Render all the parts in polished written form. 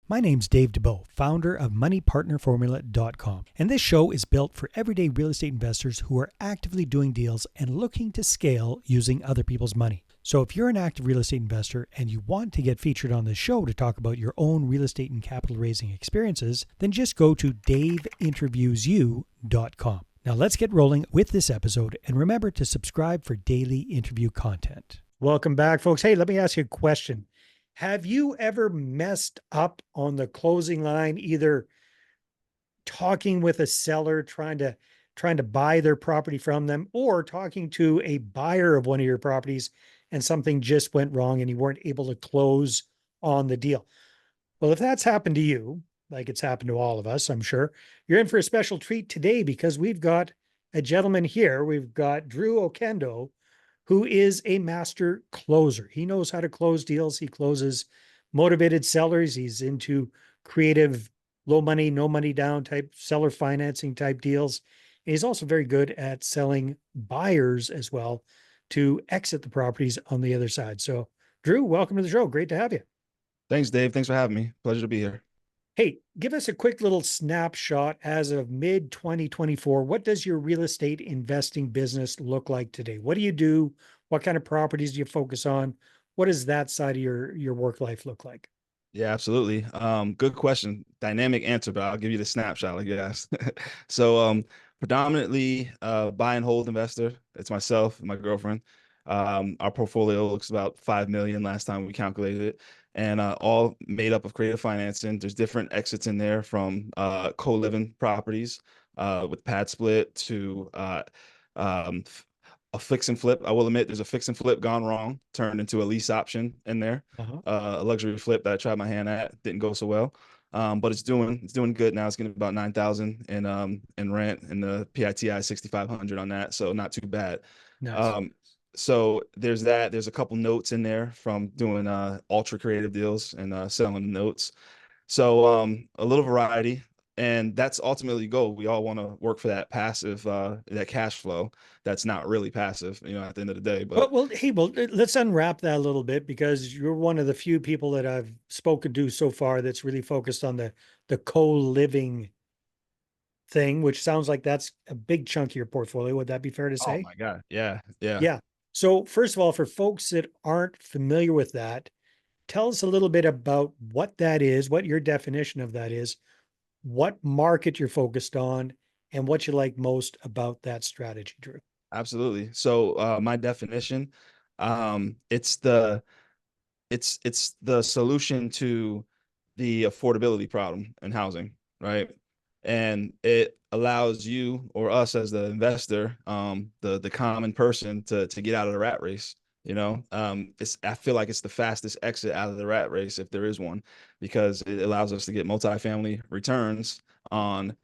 My name's Dave DeBow, founder of MoneyPartnerFormula.com, and this show is built for everyday real estate investors who are actively doing deals and looking to scale using other people's money. So if you're an active real estate investor and you want to get featured on this show to talk about your own real estate and capital raising experiences, then just go to daveinterviewsyou.com. Now let's get rolling with this episode, and remember to subscribe for daily interview content. Welcome back, folks. Hey, let me ask you a question. Have you ever messed up on the closing line, either talking with a seller, trying to buy their property from them, or talking to a buyer of one of your properties and something just went wrong and you weren't able to close on the deal? Well, if that's happened to you, like it's happened to all of us, I'm sure, you're in for a special treat today because we've got a gentleman here. We've got Drew Oquendo, who is a master closer. He knows how to close deals. He closes motivated sellers. He's into creative, low money, no money down type seller financing type deals. And he's also very good at selling buyers as well to exit the properties on the other side. So, Drew, welcome to the show. Great to have you. Thanks, Dave. Thanks for having me. Pleasure to be here. Hey, give us a quick little snapshot as of mid 2024. What does your real estate investing business look like today? What do you do? What kind of properties do you focus on? What does that side of your work life look like? Yeah, absolutely. Good question. Dynamic answer, but I'll give you the snapshot like you asked. So predominantly buy and hold investor. It's myself and my girlfriend. Our portfolio looks about 5 million last time we calculated it, and all made up of creative financing. There's different exits in there, from co-living properties with pad split to a fix and flip. I will admit there's a fix and flip gone wrong, turned into a lease option in there. A luxury flip that I tried my hand at, didn't go so well. But it's doing good now. It's getting about 9,000 in rent, and the PITI 6,500 on that, so not too bad. Nice. So there's that. There's a couple notes in there from doing ultra creative deals and selling the notes. So a little variety. And that's ultimately the goal. We all want to work for that passive, that cash flow. That's not really passive, at the end of the day. But Hey, let's unwrap that a little bit, because you're one of the few people that I've spoken to so far that's really focused on the co-living thing, which sounds like that's a big chunk of your portfolio. Would that be fair to oh say? my God, yeah, yeah. Yeah. So first of all, for folks that aren't familiar with that, tell us a little bit about what that is, what your definition of that is, what market you're focused on, and what you like most about that strategy, Drew. Absolutely. So my definition, it's the solution to the affordability problem in housing, right? And it allows you or us as the investor, the common person, to get out of the rat race. I feel like it's the fastest exit out of the rat race, if there is one, because it allows us to get multifamily returns on,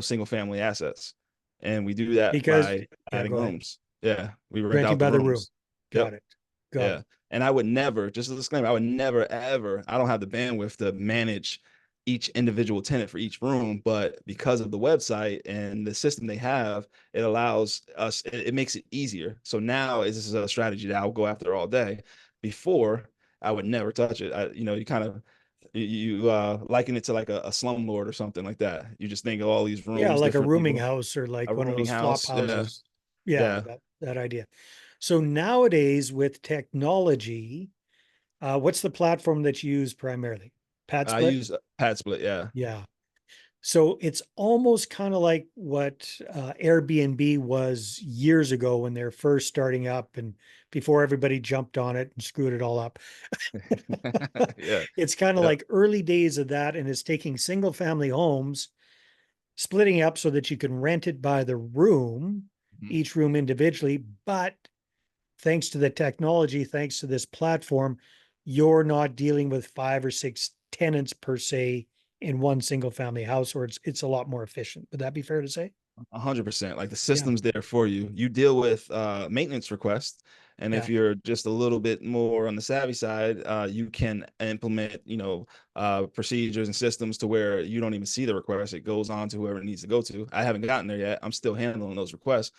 single family assets. And we do that Because, by yeah, adding go ahead. rooms. Yeah, we rent Renting out the by the room. rooms. Got Yep. it. Got Yeah. it. And I would never, just a disclaimer, I would never, ever, I don't have the bandwidth to manage each individual tenant for each room. But because of the website and the system they have, it allows us, it makes it easier. So now this is a strategy that I'll go after all day. Before, I would never touch it. You kind of, you liken it to like a slumlord or something like that. You just think of all these Yeah, rooms, like a different rooming people, house or a like one of rooming those flop house. Yeah. houses. Yeah, Yeah. that idea. So nowadays with technology, what's the platform that you use primarily? Pad I Split? use pad split. Yeah. Yeah. So it's almost kind of like what Airbnb was years ago when they're first starting up and before everybody jumped on it and screwed it all up. Yeah. It's kind of Yep. like early days of that, and it's taking single family homes, splitting up so that you can rent it by the room, Mhm. each room individually. But thanks to the technology, thanks to this platform, you're not dealing with 5 or 6 tenants per se in one single family house, or it's a lot more efficient. Would that be fair to say? 100%. Like the Yeah. system's there for you. You deal with maintenance requests, and if Yeah. you're just a little bit more on the savvy side, you can implement, procedures and systems to where you don't even see the request. It goes on to whoever it needs to go to. I haven't gotten there yet. I'm still handling those requests,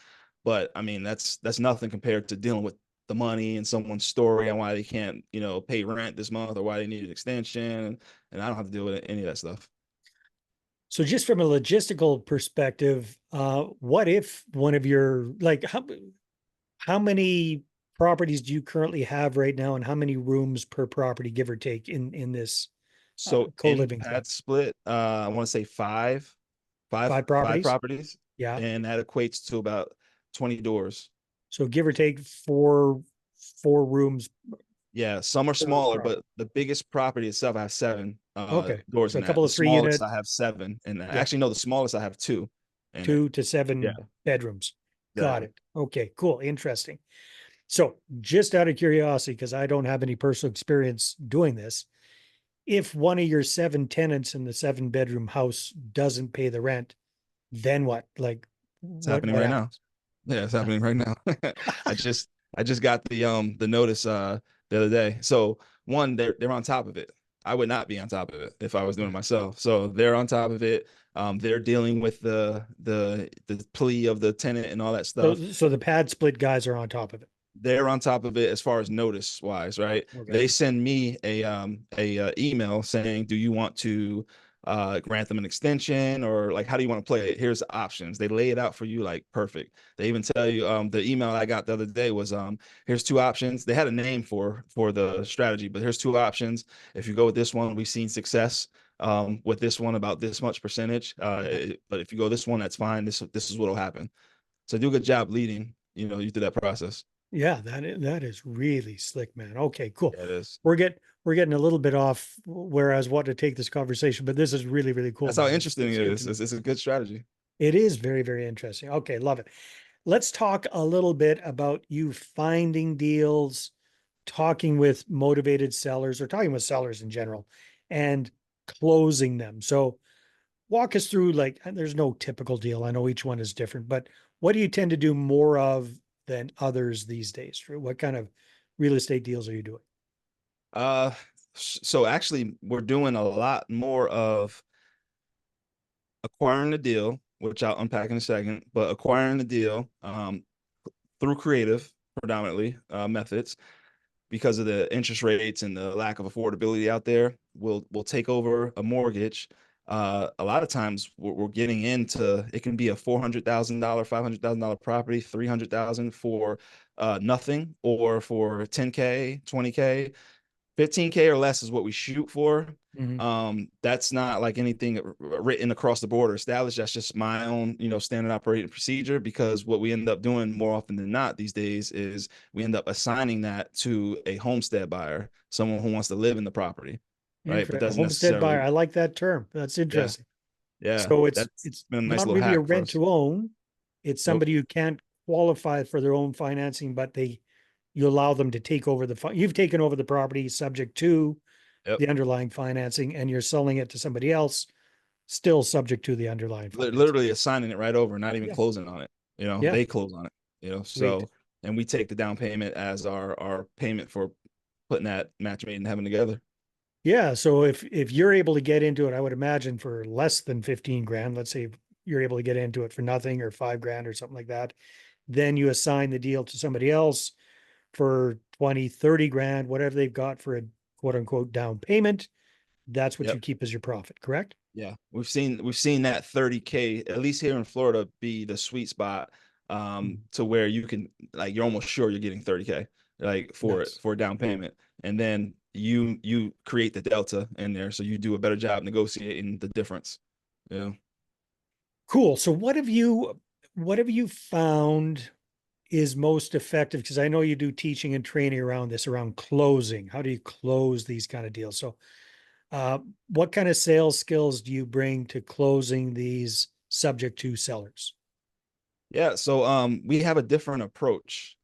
but I mean that's nothing compared to dealing with the money and someone's story on why they can't, pay rent this month or why they need an extension, and I don't have to deal with any of that stuff. So just from a logistical perspective, what if one of your like how many properties do you currently have right now, and how many rooms per property, give or take, in this So in co-living thing? pad split, I want to say Five five properties? properties, Yeah. and that equates to about 20 doors. So give or take four rooms Yeah, some are per smaller, property. but the biggest property itself, I have seven Okay. doors So in a that. couple The of three smallest unit, I have seven, and yeah, actually no, the smallest I have two in it. 2 to 7 Yeah, bedrooms. Got yeah. it. Okay, cool. Interesting. So just out of curiosity, because I don't have any personal experience doing this, if one of your 7 tenants in the 7 bedroom house doesn't pay the rent, then what? Like It's what happening what right now. happens? Yeah, it's happening right now. I just I just got the notice the other day. So one, they're on top of it. I would not be on top of it if I was doing it myself. So they're on top of it. They're dealing with the plea of the tenant and all that So, stuff. so the pad split guys are on top of it. They're on top of it as far as notice wise, right? Okay. They send me a email saying, do you want to grant them an extension, or like how do you want to play it? Here's the options. They lay it out for you like perfect. They even tell you, the email I got the other day was, here's two options. They had a name for the strategy, but here's two options. If you go with this one, we've seen success with this one about this much percentage, but if you go this one, that's fine. This is what'll happen. So do a good job leading you through that process. Yeah, that is really slick, man. Okay, cool. Yeah, it is. We're getting a little bit off where I was wanting to take this conversation, but this is really, really cool, That's how man. interesting It's it good is. to know. It's a good strategy. It is very, very interesting. Okay, love it. Let's talk a little bit about you finding deals, talking with motivated sellers, or talking with sellers in general, and closing them. So walk us through, like, there's no typical deal. I know each one is different, but what do you tend to do more of than others these days, Drew? What kind of real estate deals are you doing? Uh, so actually, we're doing a lot more of acquiring the deal, which I'll unpack in a second, but acquiring the deal through creative predominantly methods, because of the interest rates and the lack of affordability out there. We'll take over a mortgage. A lot of times we're getting into, it can be a $400,000, $500,000 property, 300,000 for nothing, or for 10K, 20K. 15K or less is what we shoot for. Mhm. That's not like anything written across the board or established. That's just my own, standard operating procedure, because what we end up doing more often than not these days is we end up assigning that to a homestead buyer, someone who wants to live in the property, right? But A doesn't homestead buyer. necessarily, I like that term. That's yeah, interesting. yeah. So That's it's been a nice not little really a hack for rent us. to own. It's Nope. somebody who can't qualify for their own financing, but you allow them to take over you've taken over the property subject to Yep. the underlying financing, and you're selling it to somebody else, still subject to the underlying financing. Literally assigning it right over, not even Yeah. closing on it. Yeah. They close on it, Sweet. so, and we take the down payment as our payment for putting that match made in heaven together. Yeah. So if you're able to get into it, I would imagine for less than 15 grand, let's say you're able to get into it for nothing or 5 grand or something like that, then you assign the deal to somebody else for 20, 30 grand, whatever they've got for a quote unquote down payment. That's what Yep. you keep as your profit, correct? Yeah. We've seen that 30K, at least here in Florida, be the sweet spot, Mhm. to where you can, like, you're almost sure you're getting 30K, like, for it, Nice. for a down payment. And then you create the delta in there. So you do a better job negotiating the difference. Yeah. Cool. So what have you found is most effective? Because I know you do teaching and training around this, around closing. How do you close these kind of deals? So uh, what kind of sales skills do you bring to closing these subject to sellers? Yeah. So we have a different approach.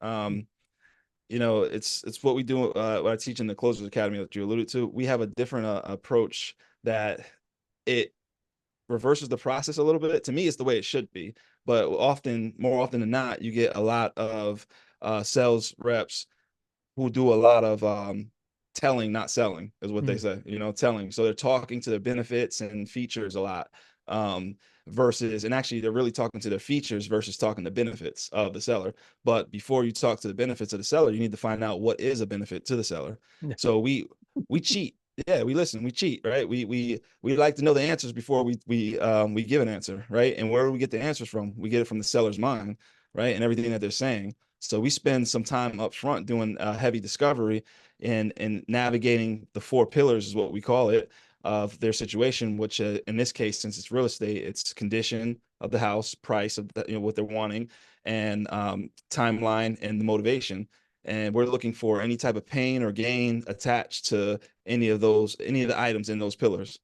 It's what we do, what I teach in the Closers Academy that you alluded to. We have a different approach that it reverses the process a little bit. To me, it's the way it should be. But more often than not, you get a lot of sales reps who do a lot of telling, not selling, is what they Mm. say. Telling. So they're talking to the benefits and features a lot. Um, versus, and actually they're really talking to their features versus talking the benefits of the seller. But before you talk to the benefits of the seller, you need to find out what is a benefit to the seller. Yeah. So we cheat. Yeah, we listen, we cheat, right? We like to know the answers before we give an answer, right? And where do we get the answers from? We get it from the seller's mind, right? And everything that they're saying. So we spend some time up front doing heavy discovery and navigating the four pillars is what we call it of their situation, which in this case, since it's real estate, it's condition of the house, price of the, what they're wanting, and timeline and the motivation. And we're looking for any type of pain or gain attached to any of the items in those pillars.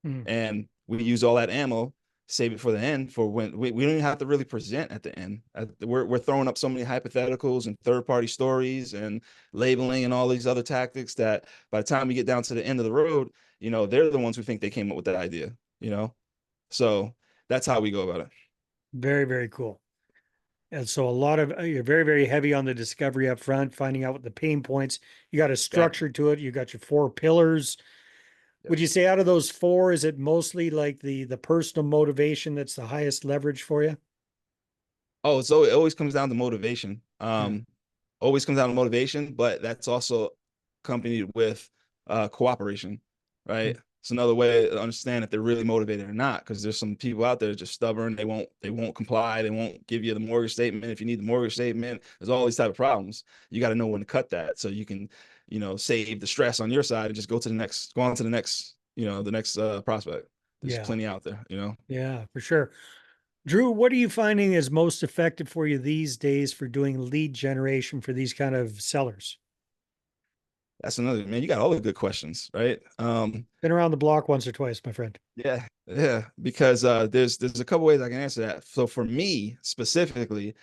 Mm. And we use all that ammo, save it for the end, for when we don't even have to really present at the end. We're throwing up so many hypotheticals and third-party stories and labeling and all these other tactics that by the time we get down to the end of the road, they're the ones who think they came up with that idea. So that's how we go about it. Very, very cool. And so a lot of you're very, very heavy on the discovery up front, finding out what the pain points. You got a Exactly. structure to it. You got your four pillars. Would you Yes. say out of those four, is it mostly like the personal motivation that's the highest leverage for you? Oh, so it always comes down to motivation. Yeah. Always comes down to motivation, but that's also accompanied with cooperation, right? Mm. It's another way to understand if they're really motivated or not, because there's some people out there just stubborn. They won't comply. They won't give you the mortgage statement if you need the mortgage statement. There's all these type of problems. You got to know when to cut that so you can, save the stress on your side and just go on to the next, the next prospect. There's Yeah. plenty out there. Yeah, for sure. Drew, what are you finding is most effective for you these days for doing lead generation for these kind of sellers? That's another, man. You got all the good questions, right? Been around the block once or twice, my friend. Yeah, because there's a couple ways I can answer that. So for me specifically,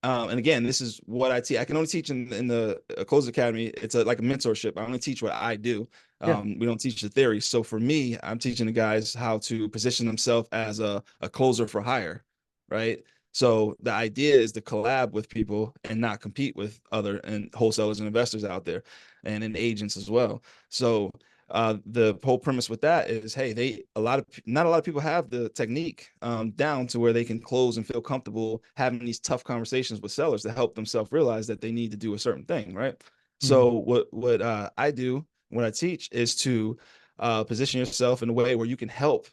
and again, this is what I teach. I can only teach in the Close Academy. It's like a mentorship. I only teach what I do. Yeah. We don't teach the theory. So for me, I'm teaching the guys how to position themselves as a closer for hire, right? So the idea is to collab with people and not compete with other and wholesalers and investors out there, and agents as well. So the whole premise with that is, hey, not a lot of people have the technique down to where they can close and feel comfortable having these tough conversations with sellers to help themselves realize that they need to do a certain thing, right? Mhm. So what I do, what I teach is to position yourself in a way where you can help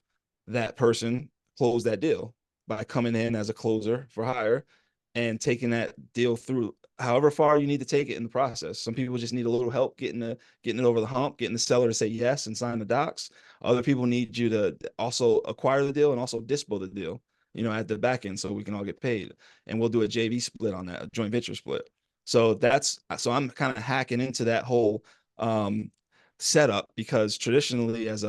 that person close that deal by coming in as a closer for hire and taking that deal through however far you need to take it in the process. Some people just need a little help getting it over the hump, getting the seller to say yes and sign the docs. Other people need you to also acquire the deal and also dispo the deal, at the back end so we can all get paid. And we'll do a JV split on that, a joint venture split. So I'm kind of hacking into that whole setup because traditionally as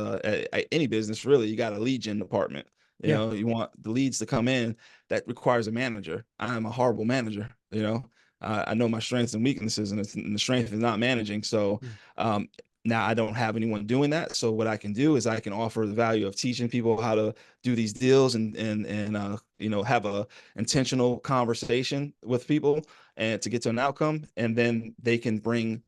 any business, really, you got a lead gen department. Yeah. You want the leads to come in. That requires a manager. I'm a horrible manager. I know my strengths and weaknesses, and the strength is not managing. So Mm. um, now I don't have anyone doing that. So what I can do is I can offer the value of teaching people how to do these deals and have a intentional conversation with people and to get to an outcome, and then they bring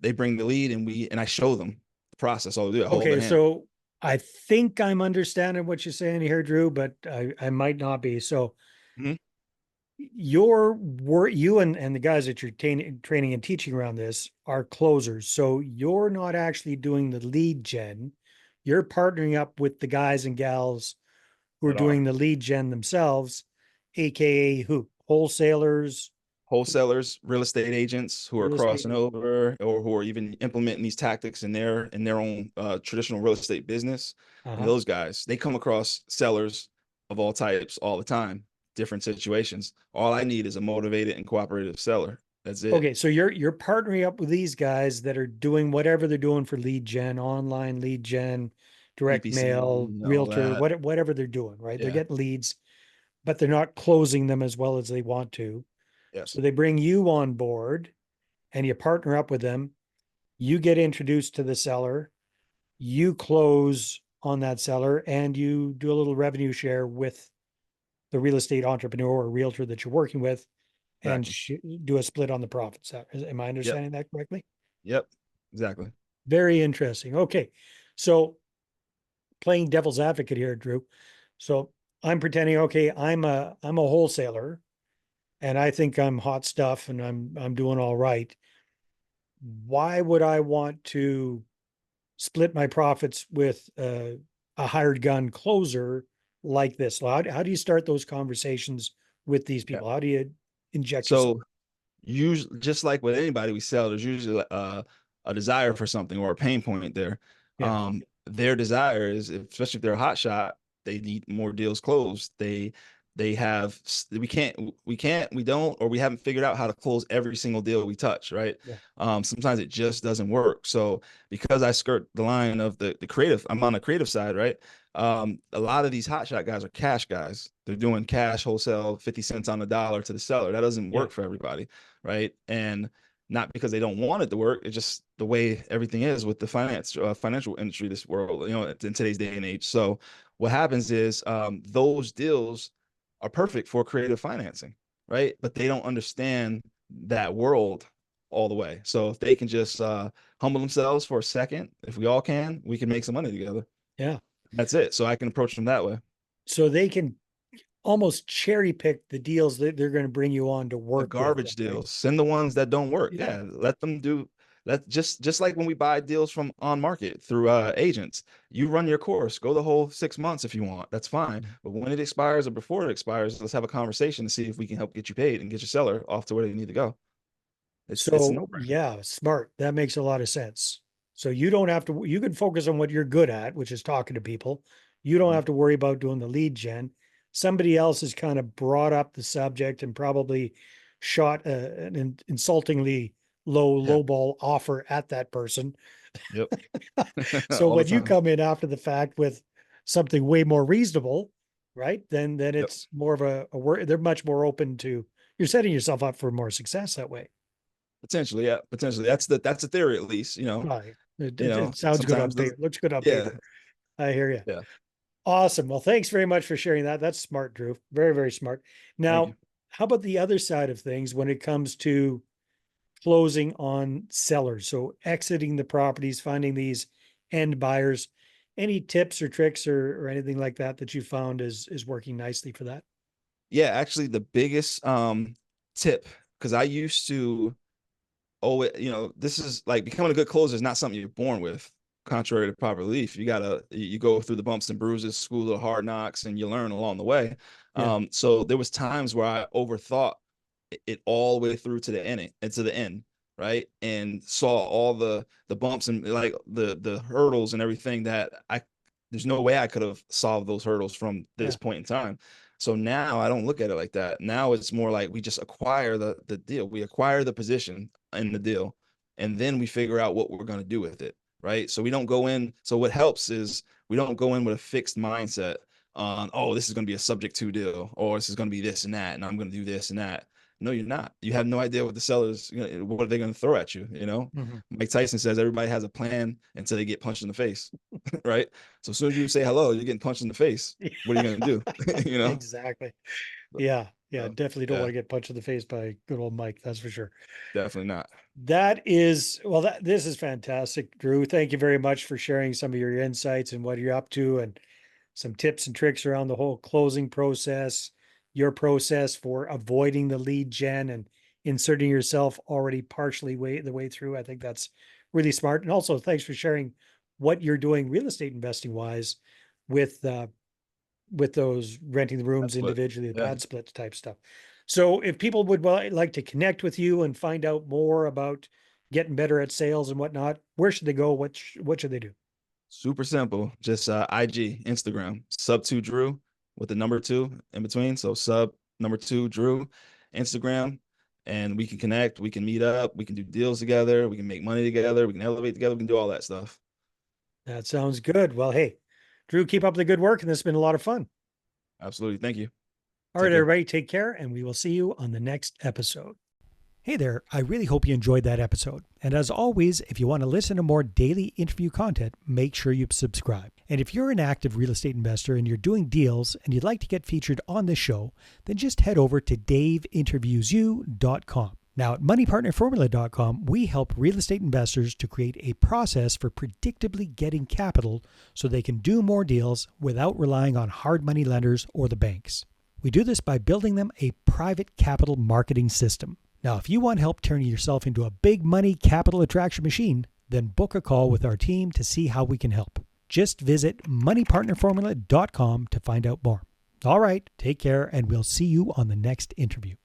the lead and I show them the process. All they do, I hold their Okay, hand. so I think I'm understanding what you're saying here, Drew, but I might not be. So Mhm. your work, you and the guys that you're training and teaching around this are closers. So you're not actually doing the lead gen. You're partnering up with the guys and gals who are Right on. doing the lead gen themselves, aka who? Wholesalers, Wholesalers, real estate agents who are real estate. crossing over or who are even implementing these tactics in their own traditional real estate business. And Uh-huh. those guys, they come across sellers of all types all the time, different situations. All I need is a motivated and cooperative seller. That's it. Okay, so you're partnering up with these guys that are doing whatever they're doing for lead gen, online lead gen, direct mail, PPC, all realtor, that. whatever they're doing, right? They're Yeah. getting leads, but they're not closing them as well as they want to. Yes. So they bring you on board and you partner up with them. You get introduced to the seller, you close on that seller, and you do a little revenue share with the real estate entrepreneur or realtor that you're working with and Exactly. do a split on the profits. Am I Yep. understanding that correctly? Yep. Exactly. Very interesting. Okay. So playing devil's advocate here, Drew. So I'm pretending, okay, I'm a wholesaler and I think I'm hot stuff and I'm doing all right. Why would I want to split my profits with a hired gun closer like this? How do you start those conversations with these Yeah. people? How do you inject yourself? So usually, just like with anybody we sell, there's usually a desire for something or a pain point there. Yeah, Their desire is, especially if they're a hot shot, they need more deals closed. They have we don't, or we haven't figured out how to close every single deal we touch, right? yeah, Sometimes it just doesn't work. So because I skirt the line of the creative, I'm on the creative side, right? A lot of these hotshot guys are cash guys. They're doing cash wholesale, 50 cents on the dollar to the seller. That doesn't yeah, work for everybody, right? And not because they don't want it to work. It's just the way everything is with the financial industry, this world, in today's day and age. So what happens is those deals are perfect for creative financing, right? But they don't understand that world all the way. So if they can just humble themselves for a second, if we all can, we can make some money together. yeah. That's it. So I can approach them that way. So they can almost cherry pick the deals that they're going to bring you on to The work with them, garbage right? deals, send the ones that don't work. Yeah. Yeah, let them do. Let just like when we buy deals from on market through agents, you run your course, go the whole 6 months if you want. That's fine. Mhm. But when it expires or before it expires, let's have a conversation to see if we can help get you paid and get your seller off to where they need to go. It's a So no-brainer. yeah, smart. That makes a lot of sense. So you don't have to, you can focus on what you're good at, which is talking to people. You don't Mhm. have to worry about doing the lead gen. Somebody else has kind of brought up the subject and probably shot an insultingly Yeah. low ball offer at that person. Yep. So All the when you time. come in after the fact with something way more reasonable, right? Then Yep. it's more of a work. They're much more open to, you're setting yourself up for more success that way. Potentially, yeah. Potentially. That's the theory at least, Right. It sounds good on sometimes paper. Looks good on yeah, paper. I hear you. yeah. Awesome. Well, thanks very much for sharing that. That's smart, Drew. Very, very smart. Thank you. Now, how about the other side of things when it comes to closing on sellers? So exiting the properties, finding these end buyers. Any tips or tricks or anything like that that you found is working nicely for that? Yeah, actually the biggest tip, because I used to this is like becoming a good closer is not something you're born with. Contrary to popular belief, you go through the bumps and bruises, school of hard knocks, and you learn along the way. Yeah. So there was times where I overthought it all the way through to the end and to the end, right? And saw all the bumps and like the hurdles and everything that I there's no way I could have solved those hurdles from Yeah. this point in time. So now I don't look at it like that. Now it's more like we just acquire the deal. We acquire the position in the deal, and then we figure out what we're going to do with it, right? So we don't go in. So what helps is we don't go in with a fixed mindset on, oh, this is going to be a subject to deal, or this is going to be this and that, and I'm going to do this and that. No, you're not. You have no idea what the sellers, what are they going to throw at you, Mhm. Mike Tyson says everybody has a plan until they get punched in the face, right? So as soon as you say hello, you're getting punched in the face. What are you going to do? Exactly. Yeah. Yeah. So, Definitely don't want yeah, to get punched in the face by good old Mike. That's for sure. definitely not. That is, well, this is fantastic, Drew. Thank you very much for sharing some of your insights and what you're up to and some tips and tricks around the whole closing process, your process for avoiding the lead gen and inserting yourself already partially the way through. I think that's really smart. And also thanks for sharing what you're doing real estate investing wise with with those renting the rooms That's what, individually, the yeah. pad splits type stuff. So if people would like to connect with you and find out more about getting better at sales and whatnot, where should they go? What should they do? Super simple. Just IG, Instagram, Sub2Drew with the number two in between. So sub number two Drew, Instagram, and we can connect. We can meet up. We can do deals together. We can make money together. We can elevate together. We can do all that stuff. That sounds good. Well, hey, Drew, keep up the good work, and this has been a lot of fun. Absolutely. Thank you. All Take right, care. everybody, take care, and we will see you on the next episode. Hey there, I really hope you enjoyed that episode. And as always, if you want to listen to more daily interview content, make sure you subscribe. And if you're an active real estate investor and you're doing deals and you'd like to get featured on this show, then just head over to daveinterviewsyou.com. Now, at moneypartnerformula.com, we help real estate investors to create a process for predictably getting capital so they can do more deals without relying on hard money lenders or the banks. We do this by building them a private capital marketing system. Now, if you want help turning yourself into a big money capital attraction machine, then book a call with our team to see how we can help. Just visit moneypartnerformula.com to find out more. All right, take care, and we'll see you on the next interview.